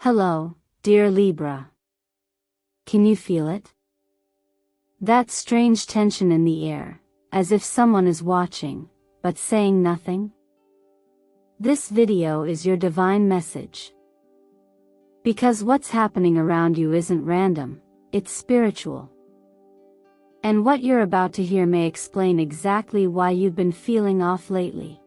Hello, dear Libra. Can you feel it? That strange tension in the air, as if someone is watching, but saying nothing? This video is your divine message. Because what's happening around you isn't random, it's spiritual. And what you're about to hear may explain exactly why you've been feeling off lately.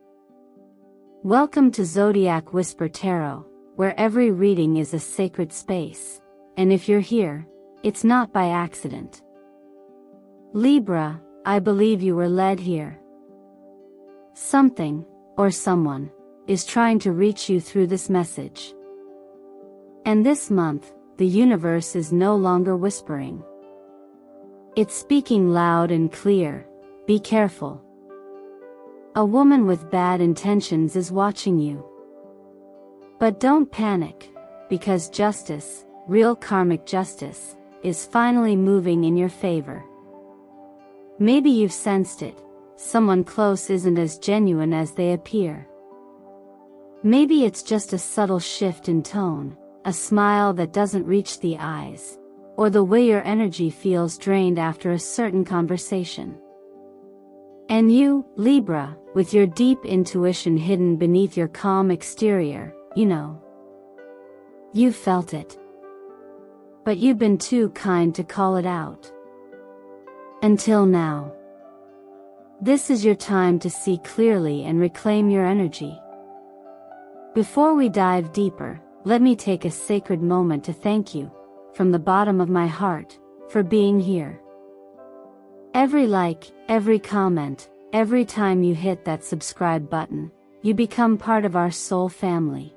Welcome to Zodiac Whisper Tarot, where every reading is a sacred space, and if you're here, it's not by accident. Libra, I believe you were led here. Something, or someone, is trying to reach you through this message. And this month, the universe is no longer whispering. It's speaking loud and clear. Be careful. A woman with bad intentions is watching you. But don't panic, because justice, real karmic justice, is finally moving in your favor. Maybe you've sensed it, someone close isn't as genuine as they appear. Maybe it's just a subtle shift in tone, a smile that doesn't reach the eyes, or the way your energy feels drained after a certain conversation. And you, Libra, with your deep intuition hidden beneath your calm exterior, you felt it. But you've been too kind to call it out. Until now. This is your time to see clearly and reclaim your energy. Before we dive deeper, let me take a sacred moment to thank you, from the bottom of my heart, for being here. Every like, every comment, every time you hit that subscribe button, you become part of our soul family.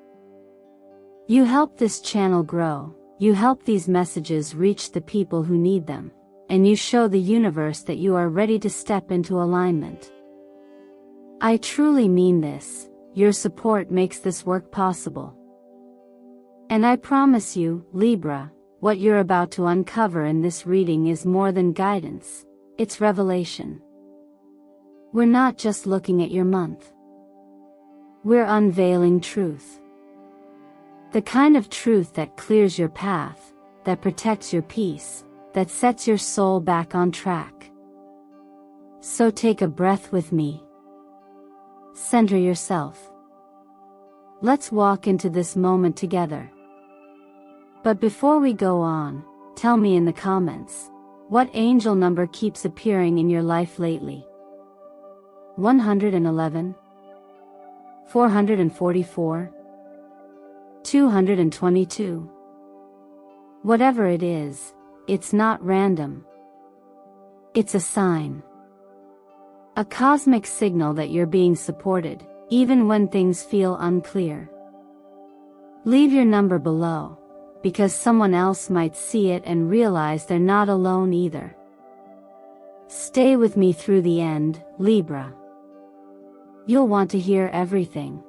You help this channel grow, you help these messages reach the people who need them, and you show the universe that you are ready to step into alignment. I truly mean this, your support makes this work possible. And I promise you, Libra, what you're about to uncover in this reading is more than guidance, it's revelation. We're not just looking at your month. We're unveiling truth. The kind of truth that clears your path, that protects your peace, that sets your soul back on track. So take a breath with me. Center yourself. Let's walk into this moment together. But before we go on, tell me in the comments, what angel number keeps appearing in your life lately? 111? 444? 222? Whatever it is, it's not random. It's a sign. A cosmic signal that you're being supported, even when things feel unclear. Leave your number below, because someone else might see it and realize they're not alone either. Stay with me through the end, Libra. You'll want to hear everything.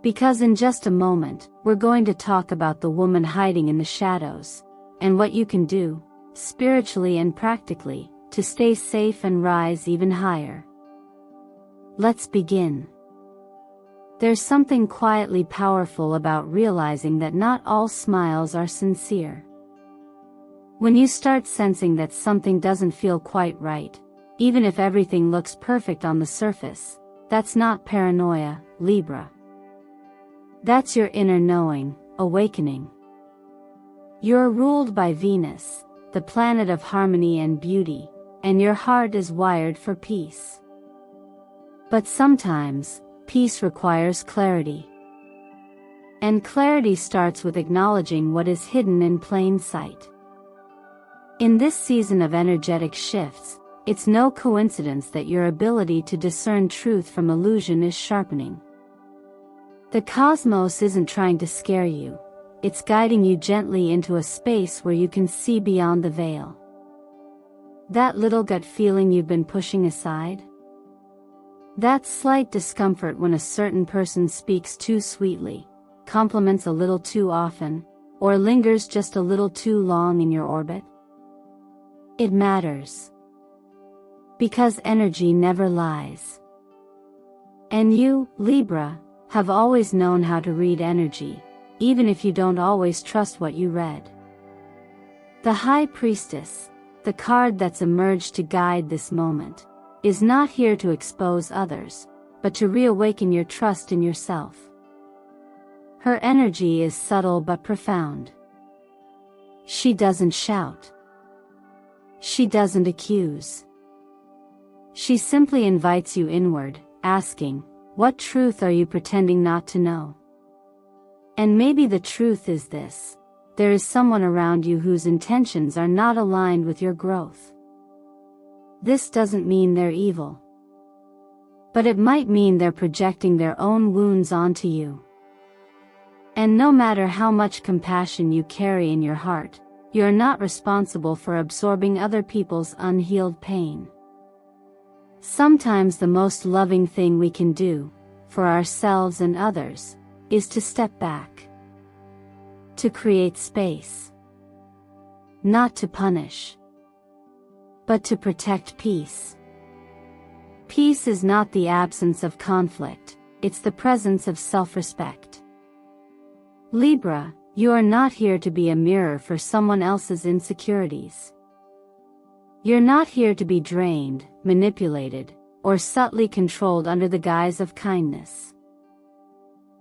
Because in just a moment, we're going to talk about the woman hiding in the shadows, and what you can do, spiritually and practically, to stay safe and rise even higher. Let's begin. There's something quietly powerful about realizing that not all smiles are sincere. When you start sensing that something doesn't feel quite right, even if everything looks perfect on the surface, that's not paranoia, Libra. That's your inner knowing, awakening. You're ruled by Venus, the planet of harmony and beauty, and your heart is wired for peace. But sometimes, peace requires clarity. And clarity starts with acknowledging what is hidden in plain sight. In this season of energetic shifts, it's no coincidence that your ability to discern truth from illusion is sharpening. The cosmos isn't trying to scare you, it's guiding you gently into a space where you can see beyond the veil. That little gut feeling you've been pushing aside? That slight discomfort when a certain person speaks too sweetly, compliments a little too often, or lingers just a little too long in your orbit? It matters. Because energy never lies. And you, Libra, have always known how to read energy, even if you don't always trust what you read. The High Priestess, the card that's emerged to guide this moment, is not here to expose others, but to reawaken your trust in yourself. Her energy is subtle but profound. She doesn't shout. She doesn't accuse. She simply invites you inward, asking, "What truth are you pretending not to know?" And maybe the truth is this: there is someone around you whose intentions are not aligned with your growth. This doesn't mean they're evil, but it might mean they're projecting their own wounds onto you. And no matter how much compassion you carry in your heart, you're not responsible for absorbing other people's unhealed pain. Sometimes the most loving thing we can do, for ourselves and others, is to step back. To create space. Not to punish, but to protect peace. Peace is not the absence of conflict, it's the presence of self-respect. Libra, you are not here to be a mirror for someone else's insecurities. You're not here to be drained, manipulated, or subtly controlled under the guise of kindness.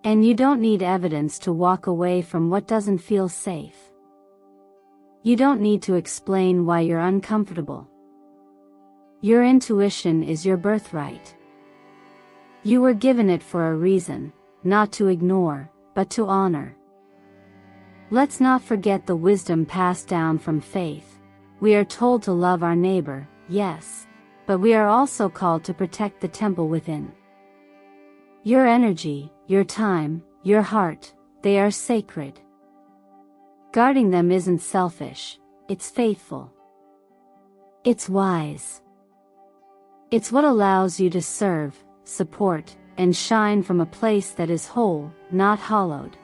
And you don't need evidence to walk away from what doesn't feel safe. You don't need to explain why you're uncomfortable. Your intuition is your birthright. You were given it for a reason, not to ignore, but to honor. Let's not forget the wisdom passed down from faith. We are told to love our neighbor, yes, but we are also called to protect the temple within. Your energy, your time, your heart, they are sacred. Guarding them isn't selfish, it's faithful. It's wise. It's what allows you to serve, support, and shine from a place that is whole, not hollowed.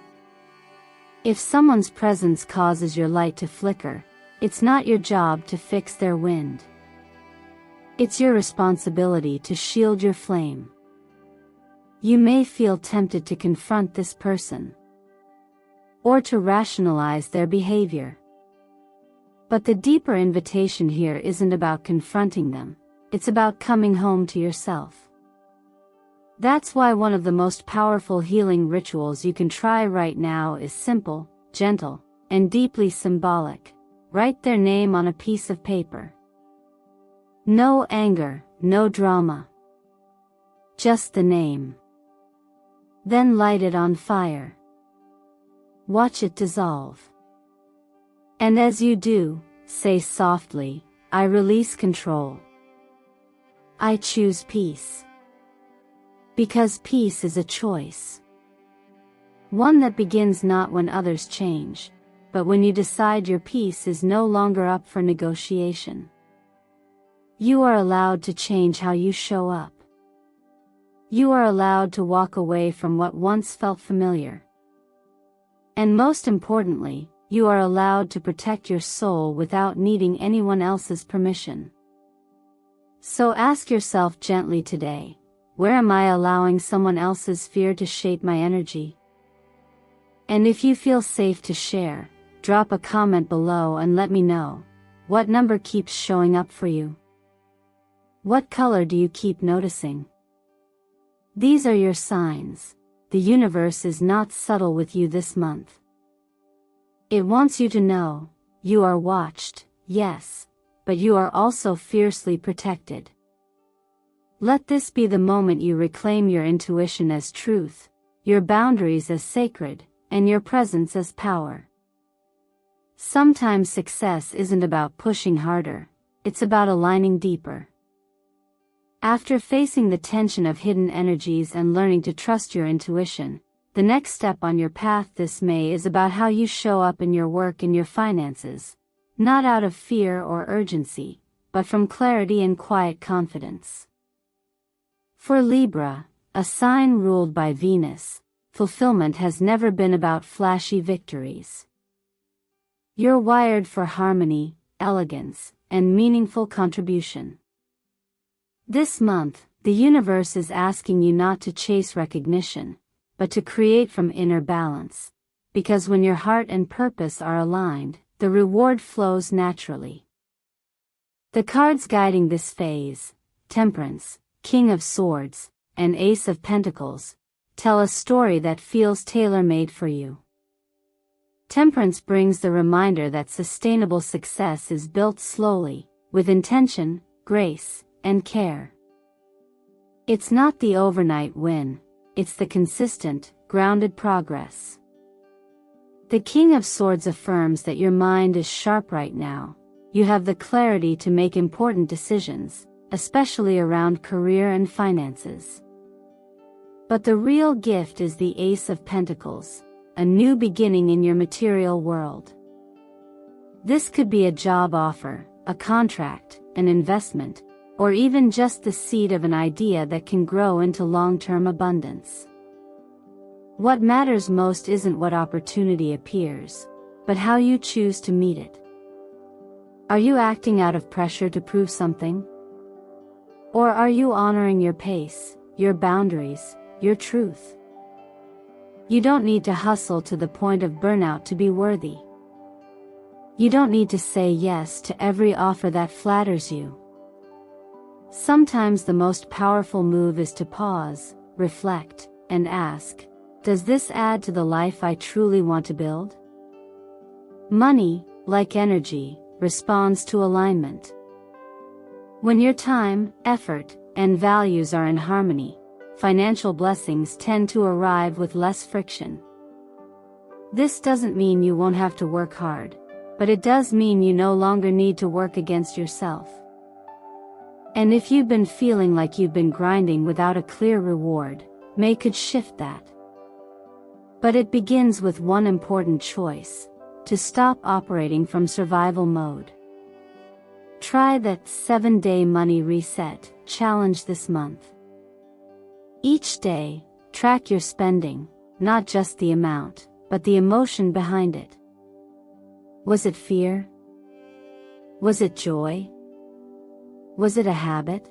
If someone's presence causes your light to flicker, it's not your job to fix their wind. It's your responsibility to shield your flame. You may feel tempted to confront this person, or to rationalize their behavior. But the deeper invitation here isn't about confronting them, it's about coming home to yourself. That's why one of the most powerful healing rituals you can try right now is simple, gentle, and deeply symbolic. Write their name on a piece of paper. No anger, no drama. Just the name. Then light it on fire. Watch it dissolve. And as you do, say softly, "I release control. I choose peace." Because peace is a choice. One that begins not when others change, but when you decide your peace is no longer up for negotiation. You are allowed to change how you show up. You are allowed to walk away from what once felt familiar. And most importantly, you are allowed to protect your soul without needing anyone else's permission. So ask yourself gently today, where am I allowing someone else's fear to shape my energy? And if you feel safe to share, drop a comment below and let me know, what number keeps showing up for you? What color do you keep noticing? These are your signs. The universe is not subtle with you this month. It wants you to know, you are watched, yes, but you are also fiercely protected. Let this be the moment you reclaim your intuition as truth, your boundaries as sacred, and your presence as power. Sometimes success isn't about pushing harder, it's about aligning deeper. After facing the tension of hidden energies and learning to trust your intuition, the next step on your path this May is about how you show up in your work and your finances, not out of fear or urgency, but from clarity and quiet confidence. For Libra, a sign ruled by Venus, fulfillment has never been about flashy victories. You're wired for harmony, elegance, and meaningful contribution. This month, the universe is asking you not to chase recognition, but to create from inner balance, because when your heart and purpose are aligned, the reward flows naturally. The cards guiding this phase, Temperance, King of Swords, and Ace of Pentacles, tell a story that feels tailor-made for you. Temperance brings the reminder that sustainable success is built slowly, with intention, grace, and care. It's not the overnight win, it's the consistent, grounded progress. The King of Swords affirms that your mind is sharp right now. You have the clarity to make important decisions, especially around career and finances. But the real gift is the Ace of Pentacles, a new beginning in your material world. This could be a job offer, a contract, an investment, or even just the seed of an idea that can grow into long-term abundance. What matters most isn't what opportunity appears, but how you choose to meet it. Are you acting out of pressure to prove something? Or are you honoring your pace, your boundaries, your truth? You don't need to hustle to the point of burnout to be worthy. You don't need to say yes to every offer that flatters you. Sometimes the most powerful move is to pause, reflect, and ask, does this add to the life I truly want to build? Money, like energy, responds to alignment. When your time, effort, and values are in harmony, financial blessings tend to arrive with less friction. This doesn't mean you won't have to work hard, but it does mean you no longer need to work against yourself. And if you've been feeling like you've been grinding without a clear reward, May could shift that. But it begins with one important choice: to stop operating from survival mode. Try that 7-day money reset challenge this month. Each day, track your spending, not just the amount, but the emotion behind it. Was it fear? Was it joy? Was it a habit?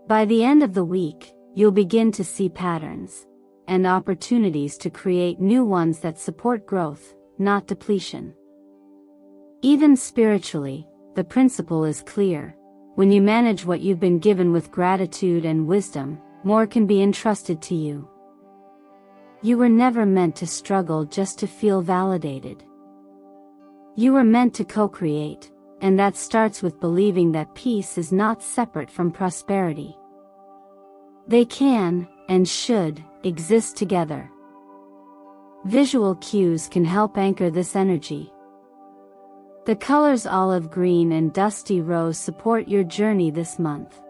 By the end of the week, you'll begin to see patterns and opportunities to create new ones that support growth, not depletion. Even spiritually, the principle is clear. When you manage what you've been given with gratitude and wisdom, more can be entrusted to you. You were never meant to struggle just to feel validated. You were meant to co-create, and that starts with believing that peace is not separate from prosperity. They can, and should, exist together. Visual cues can help anchor this energy. The colors olive green and dusty rose support your journey this month.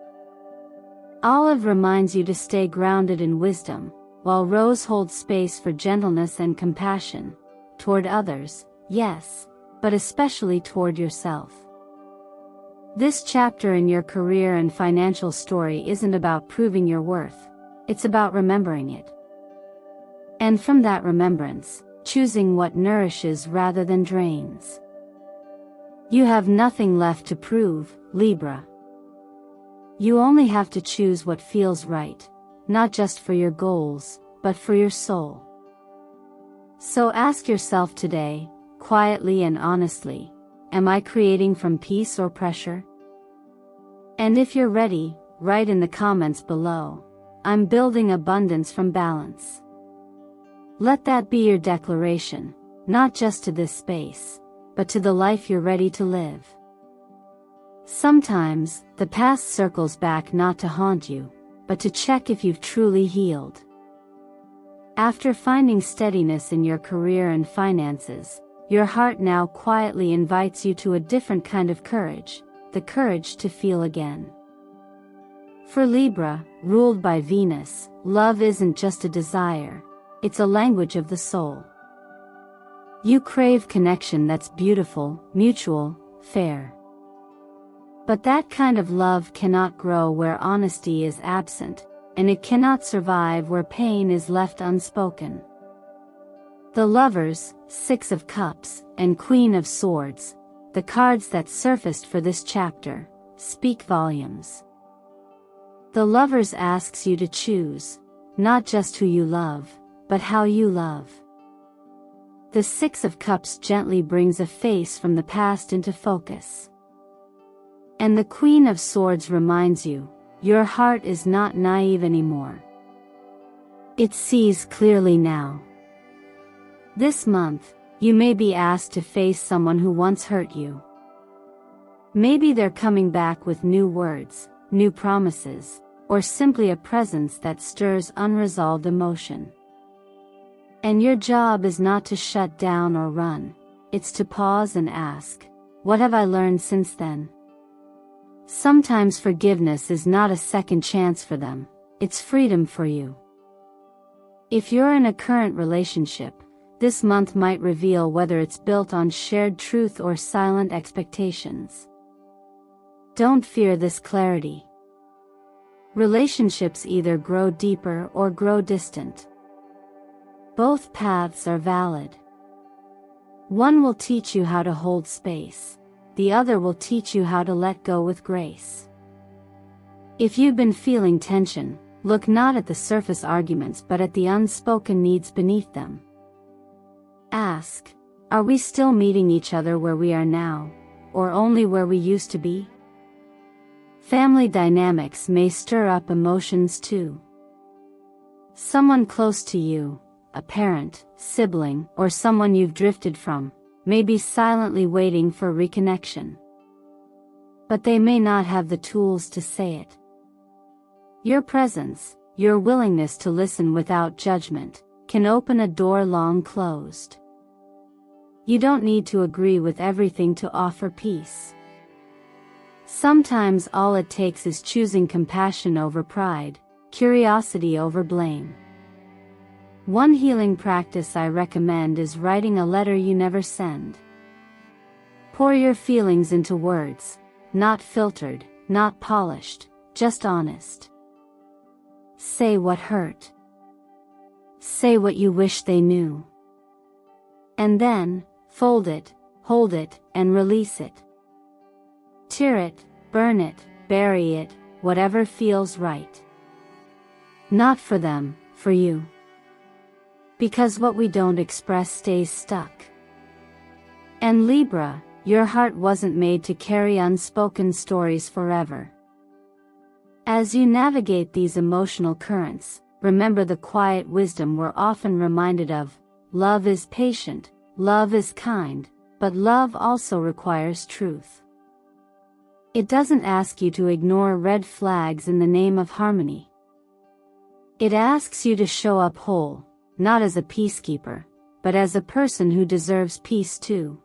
Olive reminds you to stay grounded in wisdom, while rose holds space for gentleness and compassion, toward others, yes, but especially toward yourself. This chapter in your career and financial story isn't about proving your worth, it's about remembering it. And from that remembrance, choosing what nourishes rather than drains. You have nothing left to prove, Libra. You only have to choose what feels right, not just for your goals, but for your soul. So ask yourself today, quietly and honestly, am I creating from peace or pressure? And if you're ready, write in the comments below, I'm building abundance from balance. Let that be your declaration, not just to this space, but to the life you're ready to live. Sometimes, the past circles back not to haunt you, but to check if you've truly healed. After finding steadiness in your career and finances, your heart now quietly invites you to a different kind of courage, the courage to feel again. For Libra, ruled by Venus, love isn't just a desire, it's a language of the soul. You crave connection that's beautiful, mutual, fair. But that kind of love cannot grow where honesty is absent, and it cannot survive where pain is left unspoken. The Lovers, Six of Cups, and Queen of Swords, the cards that surfaced for this chapter, speak volumes. The Lovers asks you to choose, not just who you love, but how you love. The Six of Cups gently brings a face from the past into focus. And the Queen of Swords reminds you, your heart is not naive anymore. It sees clearly now. This month, you may be asked to face someone who once hurt you. Maybe they're coming back with new words, new promises, or simply a presence that stirs unresolved emotion. And your job is not to shut down or run, it's to pause and ask, what have I learned since then? Sometimes forgiveness is not a second chance for them, it's freedom for you. If you're in a current relationship, this month might reveal whether it's built on shared truth or silent expectations. Don't fear this clarity. Relationships either grow deeper or grow distant. Both paths are valid. One will teach you how to hold space, the other will teach you how to let go with grace. If you've been feeling tension, look not at the surface arguments but at the unspoken needs beneath them. Ask, are we still meeting each other where we are now, or only where we used to be? Family dynamics may stir up emotions too. Someone close to you, a parent, sibling, or someone you've drifted from, may be silently waiting for reconnection. But they may not have the tools to say it. Your presence, your willingness to listen without judgment, can open a door long closed. You don't need to agree with everything to offer peace. Sometimes all it takes is choosing compassion over pride, curiosity over blame. One healing practice I recommend is writing a letter you never send. Pour your feelings into words, not filtered, not polished, just honest. Say what hurt. Say what you wish they knew. And then, fold it, hold it, and release it. Tear it, burn it, bury it, whatever feels right. Not for them, for you. Because what we don't express stays stuck. And Libra, your heart wasn't made to carry unspoken stories forever. As you navigate these emotional currents, remember the quiet wisdom we're often reminded of. Love is patient, love is kind, but love also requires truth. It doesn't ask you to ignore red flags in the name of harmony. It asks you to show up whole, not as a peacekeeper, but as a person who deserves peace too.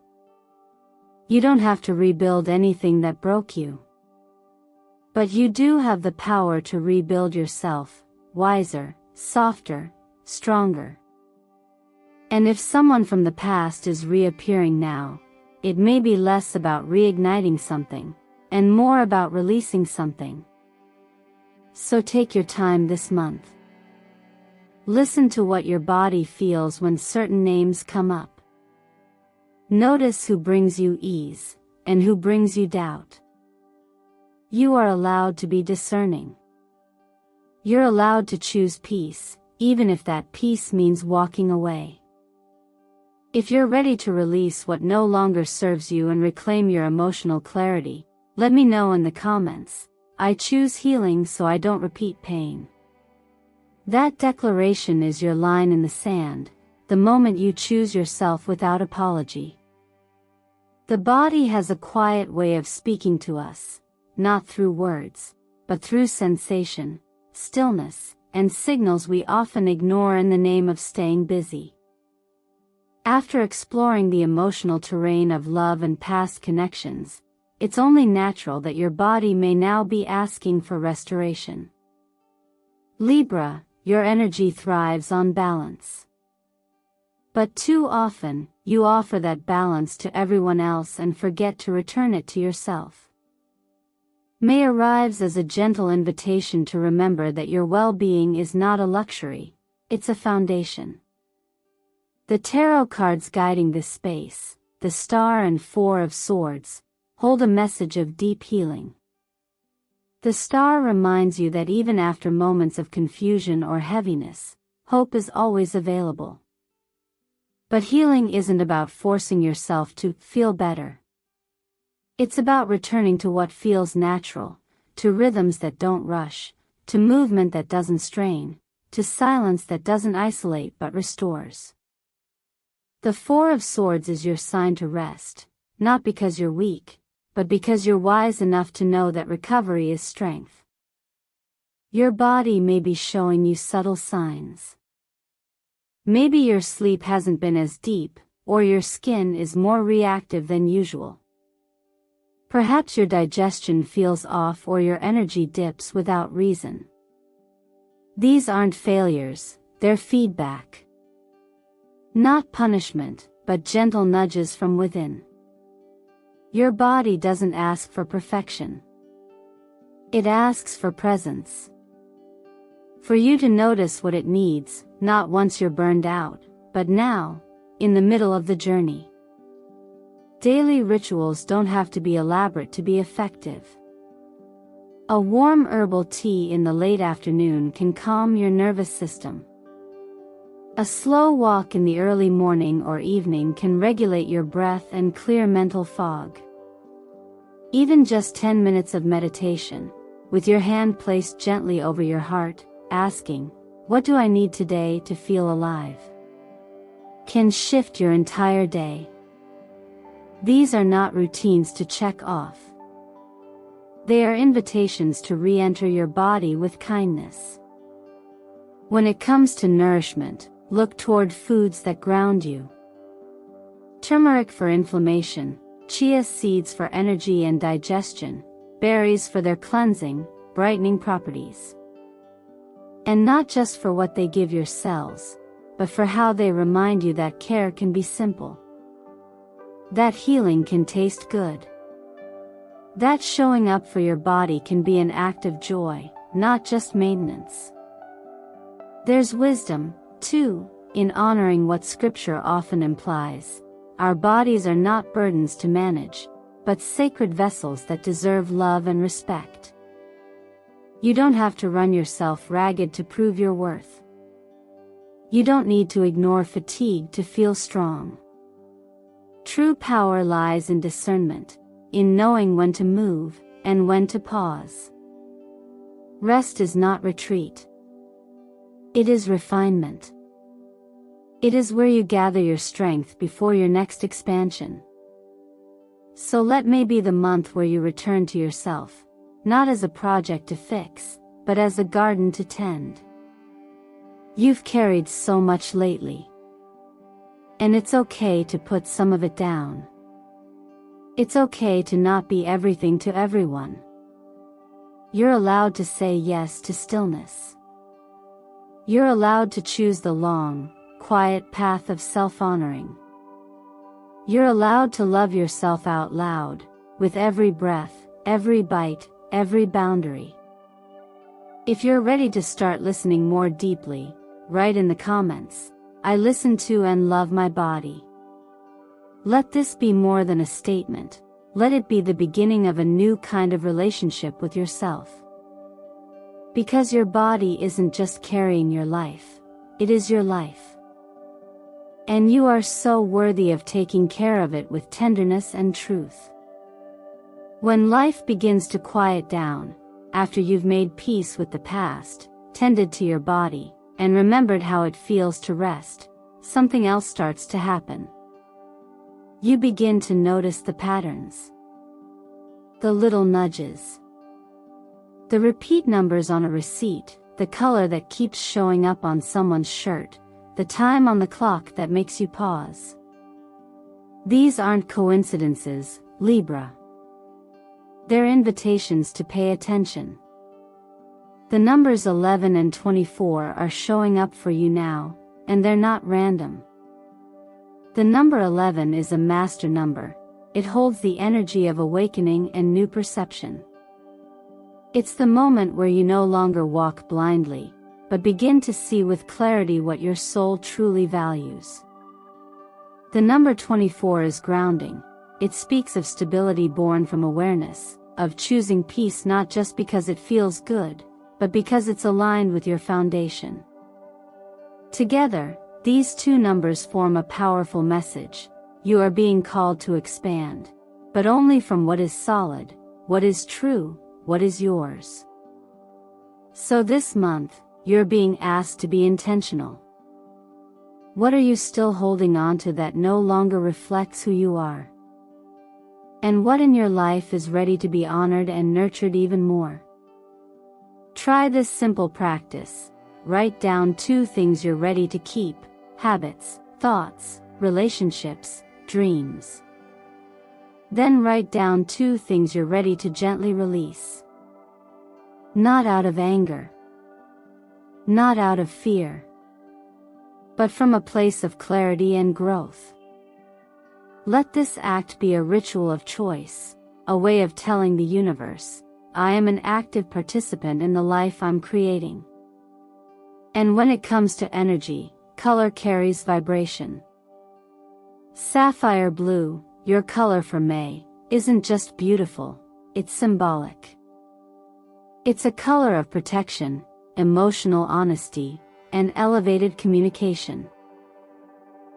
You don't have to rebuild anything that broke you. But you do have the power to rebuild yourself, wiser, softer, stronger. And if someone from the past is reappearing now, it may be less about reigniting something, and more about releasing something. So take your time this month. Listen to what your body feels when certain names come up. Notice who brings you ease, and who brings you doubt. You are allowed to be discerning. You're allowed to choose peace, even if that peace means walking away. If you're ready to release what no longer serves you and reclaim your emotional clarity, let me know in the comments. I choose healing so I don't repeat pain. That declaration is your line in the sand, the moment you choose yourself without apology. The body has a quiet way of speaking to us, not through words, but through sensation, stillness, and signals we often ignore in the name of staying busy. After exploring the emotional terrain of love and past connections, it's only natural that your body may now be asking for restoration. Libra, your energy thrives on balance. But too often, you offer that balance to everyone else and forget to return it to yourself. May arrives as a gentle invitation to remember that your well-being is not a luxury, it's a foundation. The tarot cards guiding this space, the Star and Four of Swords, hold a message of deep healing. The Star reminds you that even after moments of confusion or heaviness, hope is always available. But healing isn't about forcing yourself to feel better. It's about returning to what feels natural, to rhythms that don't rush, to movement that doesn't strain, to silence that doesn't isolate but restores. The Four of Swords is your sign to rest, not because you're weak, but because you're wise enough to know that recovery is strength. Your body may be showing you subtle signs. Maybe your sleep hasn't been as deep, or your skin is more reactive than usual. Perhaps your digestion feels off or your energy dips without reason. These aren't failures, they're feedback. Not punishment, but gentle nudges from within. Your body doesn't ask for perfection. It asks for presence. For you to notice what it needs, not once you're burned out, but now, in the middle of the journey. Daily rituals don't have to be elaborate to be effective. A warm herbal tea in the late afternoon can calm your nervous system. A slow walk in the early morning or evening can regulate your breath and clear mental fog. Even just 10 minutes of meditation, with your hand placed gently over your heart, asking, "What do I need today to feel alive?" can shift your entire day. These are not routines to check off. They are invitations to re-enter your body with kindness. When it comes to nourishment, look toward foods that ground you. Turmeric for inflammation, chia seeds for energy and digestion, berries for their cleansing, brightening properties. And not just for what they give your cells, but for how they remind you that care can be simple. That healing can taste good. That showing up for your body can be an act of joy, not just maintenance. There's wisdom, too, in honoring what Scripture often implies. Our bodies are not burdens to manage, but sacred vessels that deserve love and respect. You don't have to run yourself ragged to prove your worth. You don't need to ignore fatigue to feel strong. True power lies in discernment, in knowing when to move, and when to pause. Rest is not retreat. It is refinement. It is where you gather your strength before your next expansion. So let May be the month where you return to yourself, not as a project to fix, but as a garden to tend. You've carried so much lately. And it's okay to put some of it down. It's okay to not be everything to everyone. You're allowed to say yes to stillness. You're allowed to choose the long, quiet path of self-honoring. You're allowed to love yourself out loud, with every breath, every bite, every boundary. If you're ready to start listening more deeply, write in the comments, "I listen to and love my body." Let this be more than a statement, let it be the beginning of a new kind of relationship with yourself. Because your body isn't just carrying your life, it is your life. And you are so worthy of taking care of it with tenderness and truth. When life begins to quiet down, after you've made peace with the past, tended to your body, and remembered how it feels to rest, something else starts to happen. You begin to notice the patterns. The little nudges. The repeat numbers on a receipt, the color that keeps showing up on someone's shirt, the time on the clock that makes you pause. These aren't coincidences, Libra. They're invitations to pay attention. The numbers 11 and 24 are showing up for you now, and they're not random. The number 11 is a master number. It holds the energy of awakening and new perception. It's the moment where you no longer walk blindly, but begin to see with clarity what your soul truly values. The number 24 is grounding. It speaks of stability born from awareness, of choosing peace not just because it feels good, but because it's aligned with your foundation. Together, These two numbers form a powerful message. You are being called to expand, but only from what is solid, what is true, what is yours. So this month, you're being asked to be intentional. What are you still holding on to that no longer reflects who you are? And what in your life is ready to be honored and nurtured even more? Try this simple practice. Write down 2 things you're ready to keep: habits, thoughts, relationships, dreams. Then write down 2 things you're ready to gently release. Not out of anger, not out of fear, but from a place of clarity and growth. Let this act be a ritual of choice, a way of telling the universe, I am an active participant in the life I'm creating. And when it comes to energy, color carries vibration. Sapphire blue, your color for May, isn't just beautiful, it's symbolic. It's a color of protection, emotional honesty, and elevated communication.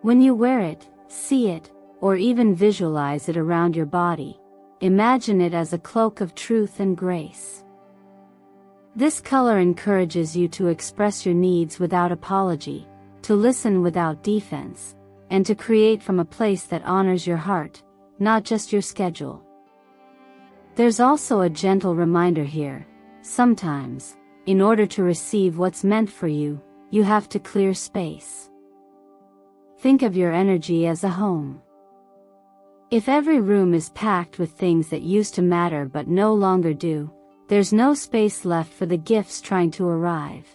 When you wear it, see it, or even visualize it around your body, imagine it as a cloak of truth and grace. This color encourages you to express your needs without apology, to listen without defense, and to create from a place that honors your heart, not just your schedule. There's also a gentle reminder here: sometimes, in order to receive what's meant for you, you have to clear space. Think of your energy as a home. If every room is packed with things that used to matter but no longer do, there's no space left for the gifts trying to arrive.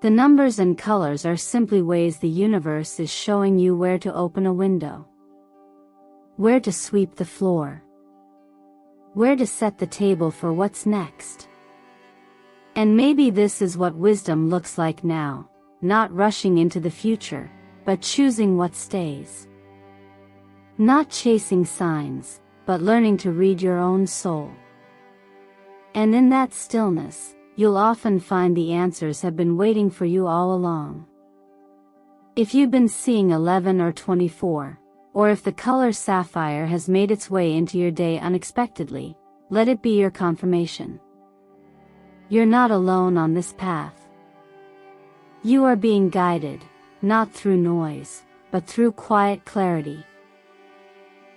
The numbers and colors are simply ways the universe is showing you where to open a window, where to sweep the floor, where to set the table for what's next. And maybe this is what wisdom looks like now, not rushing into the future, but choosing what stays. Not chasing signs, but learning to read your own soul. And in that stillness, you'll often find the answers have been waiting for you all along. If you've been seeing 11 or 24, or if the color sapphire has made its way into your day unexpectedly, let it be your confirmation. You're not alone on this path. You are being guided, not through noise, but through quiet clarity.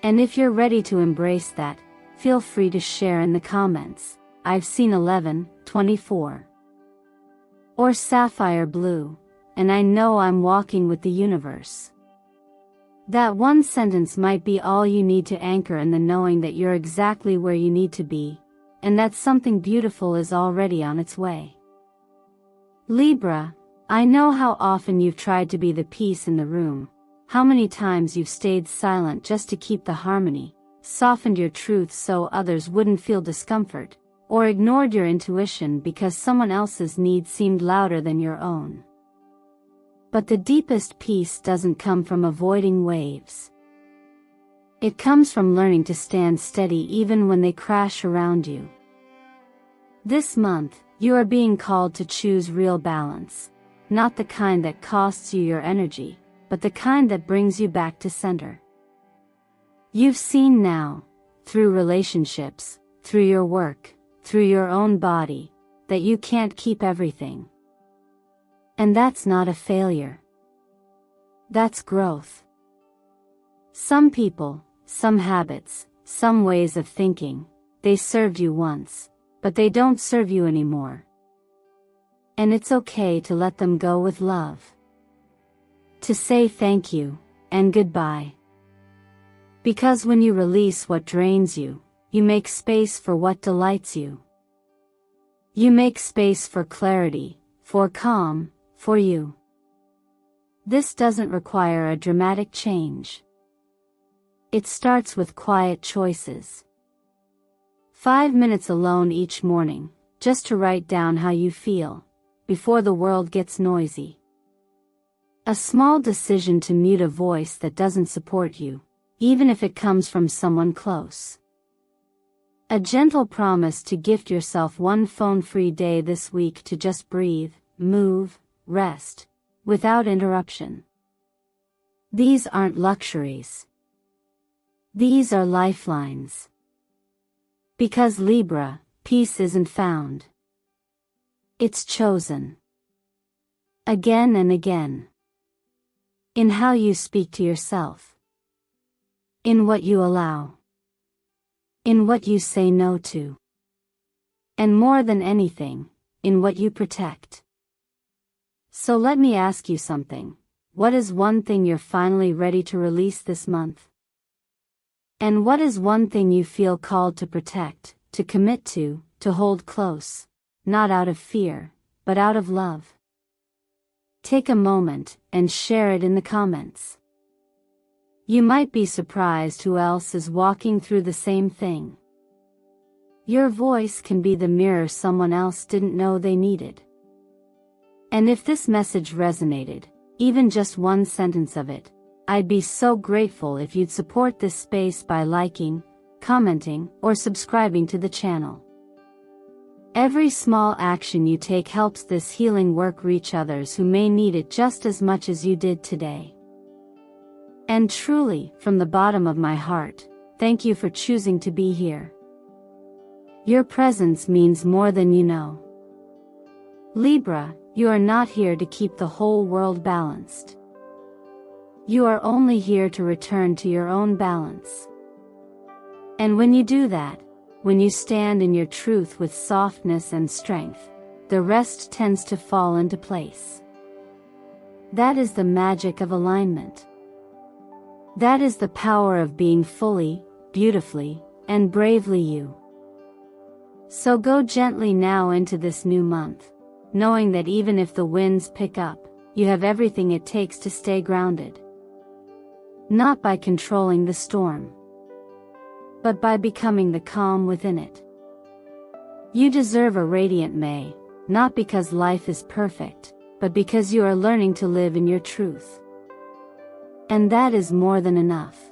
And if you're ready to embrace that, feel free to share in the comments, I've seen 11, 24. Or sapphire blue, and I know I'm walking with the universe. That one sentence might be all you need to anchor in the knowing that you're exactly where you need to be, and that something beautiful is already on its way. Libra, I know how often you've tried to be the peace in the room, how many times you've stayed silent just to keep the harmony, softened your truth so others wouldn't feel discomfort, or ignored your intuition because someone else's needs seemed louder than your own. But the deepest peace doesn't come from avoiding waves. It comes from learning to stand steady even when they crash around you. This month, you are being called to choose real balance, not the kind that costs you your energy, but the kind that brings you back to center. You've seen now, through relationships, through your work, through your own body, that you can't keep everything. And that's not a failure. That's growth. Some people, some habits, some ways of thinking, they served you once, but they don't serve you anymore. And it's okay to let them go with love. To say thank you, and goodbye. Because when you release what drains you, you make space for what delights you. You make space for clarity, for calm, for you. This doesn't require a dramatic change. It starts with quiet choices. 5 minutes alone each morning, just to write down how you feel, before the world gets noisy. A small decision to mute a voice that doesn't support you, even if it comes from someone close. A gentle promise to gift yourself one phone-free day this week to just breathe, move, rest, without interruption. These aren't luxuries. These are lifelines. Because Libra, peace isn't found. It's chosen. Again and again. In how you speak to yourself. In what you allow. In what you say no to. And more than anything, in what you protect. So let me ask you something. What is one thing you're finally ready to release this month? And what is one thing you feel called to protect, to commit to hold close, not out of fear, but out of love? Take a moment and share it in the comments. You might be surprised who else is walking through the same thing. Your voice can be the mirror someone else didn't know they needed. And if this message resonated, even just one sentence of it, I'd be so grateful if you'd support this space by liking, commenting, or subscribing to the channel. Every small action you take helps this healing work reach others who may need it just as much as you did today. And truly, from the bottom of my heart, thank you for choosing to be here. Your presence means more than you know. Libra, you are not here to keep the whole world balanced. You are only here to return to your own balance. And when you do that, when you stand in your truth with softness and strength, the rest tends to fall into place. That is the magic of alignment. That is the power of being fully, beautifully, and bravely you. So go gently now into this new month, knowing that even if the winds pick up, you have everything it takes to stay grounded. Not by controlling the storm, but by becoming the calm within it. You deserve a radiant May, not because life is perfect, but because you are learning to live in your truth. And that is more than enough.